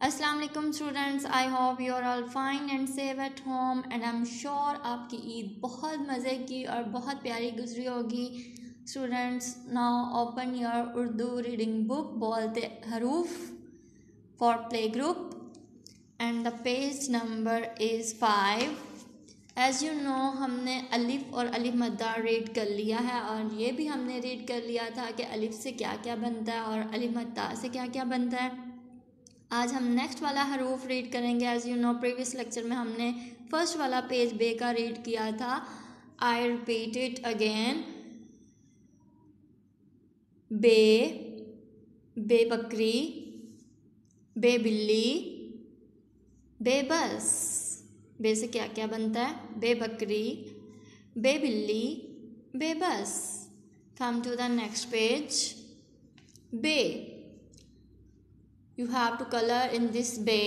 अस्सलाम वालेकुम students, I hope you are all fine and safe at home and I am sure आपकी ईद बहुत मज़े की और बहुत प्यारी गुजरी होगी। Students, now open your Urdu reading book बोलते हरूफ for play group and the page number is 5। As you know, हमने अलिफ और अलिफ मद्दा रीड कर लिया है और ये भी हमने रीड कर लिया था कि अलिफ से क्या क्या बनता है और अलिफ मद्दा से क्या क्या बनता है। आज हम नेक्स्ट वाला हरूफ रीड करेंगे। As you no, previous lecture में हमने फर्स्ट वाला पेज बे का रीड किया था। I repeat it again. बे, बे बकरी, बे बिल्ली, बे बस। बे से क्या क्या बनता है? बे बकरी, बे बिल्ली, बे bus. Come to the next page. बे, you have to colour in this बे।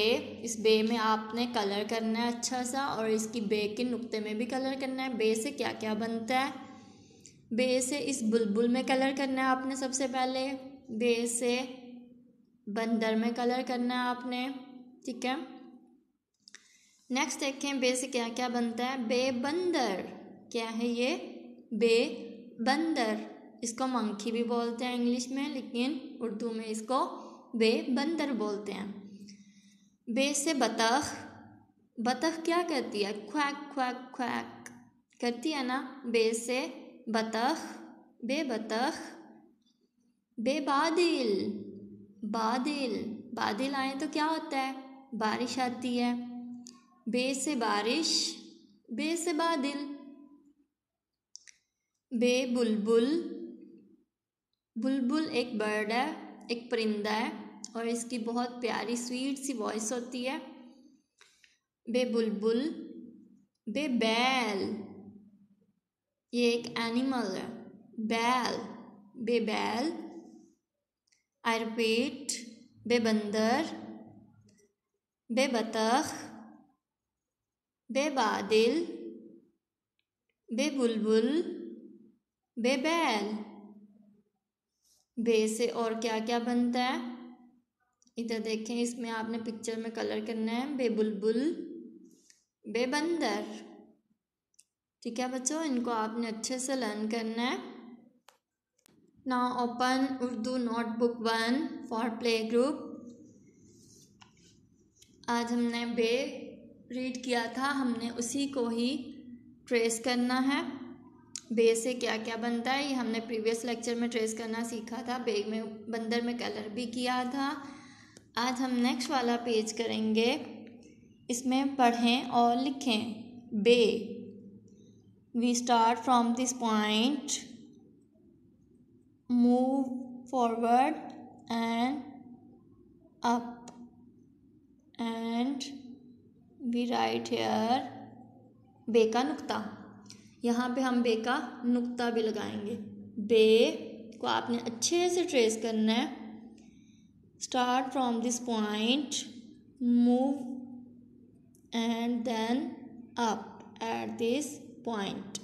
इस बे में आपने कलर करना है अच्छा सा, और इसकी बे के नुक्ते में भी कलर करना है। बे से क्या क्या बनता है? बे से इस बुलबुल में कलर करना है आपने सबसे पहले। बे से बंदर में कलर करना है आपने, ठीक है। नेक्स्ट देखें, बे से क्या क्या बनता है? बे बंदर। क्या है ये? बे बंदर। इसको मंकी भी बोलते हैं इंग्लिश में, लेकिन उर्दू में इसको बे बंदर बोलते हैं। बे से बतख। बतख क्या करती है? क्वैक क्वैक क्वैक करती है ना। बे से बतख, बे बतख। बे बादल। बादल, बादल आए तो क्या होता है? बारिश आती है। बे से बारिश, बे से बादल। बे बुलबुल। बुलबुल एक बर्ड है, एक परिंदा है, और इसकी बहुत प्यारी स्वीट सी वॉइस होती है। बे बुलबुल। बे बैल, ये एक एनिमल है। बैल, बे बैल। आई रिपीट, बे बंदर, बे बतख, बे बादल, बे बुलबुल, बे बैल। बे से और क्या क्या बनता है? इधर देखें, इसमें आपने पिक्चर में कलर करना है। बे बुलबुल, बे बंदर, ठीक है बच्चों। इनको आपने अच्छे से लर्न करना है। Now open Urdu notebook 1 for play group. आज हमने बे रीड किया था, हमने उसी को ही ट्रेस करना है। बे से क्या क्या बनता है ये हमने प्रीवियस लेक्चर में ट्रेस करना सीखा था। बे में बंदर में कलर भी किया था। आज हम नेक्स्ट वाला पेज करेंगे। इसमें पढ़ें और लिखें। बे, we start from this point, move forward and up, and we write here बे का नुक्ता। यहाँ पे हम बे का नुक्ता भी लगाएंगे। बे को आपने अच्छे से ट्रेस करना है। Start from this point, move and then up at this point,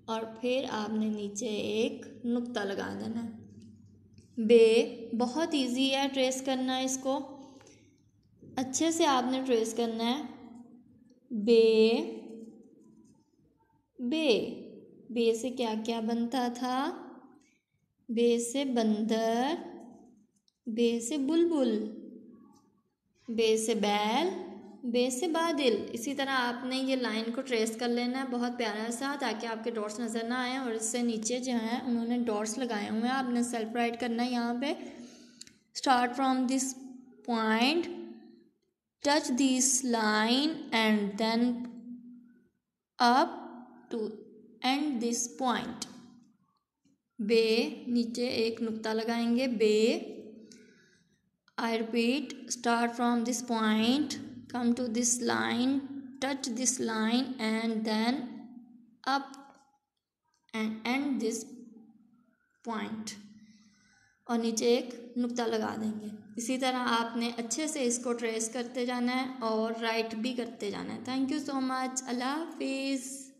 और फिर आपने नीचे एक नुक्ता लगा देना है। बे बहुत इजी है ट्रेस करना, इसको अच्छे से आपने ट्रेस करना है। बे, बे, बे से क्या क्या बनता था? बे से बंदर, बे से बुलबुल, बे से बैल, बे से बादल। इसी तरह आपने ये लाइन को ट्रेस कर लेना है बहुत प्यारा सा, ताकि आपके डॉट्स नज़र ना आए। और इससे नीचे जो है उन्होंने डॉट्स लगाए हुए हैं, आपने सेल्फ राइट करना है यहाँ पे। Start from this point, touch this line and then up to and this point. बे, नीचे एक नुक्ता लगाएंगे। बे, I repeat, start from this point, come to this line, touch this line and then up and and this point, और नीचे एक नुक्ता लगा देंगे। इसी तरह आपने अच्छे से इसको ट्रेस करते जाना है और राइट भी करते जाना है। Thank you so much. अल्लाह हाफिज़।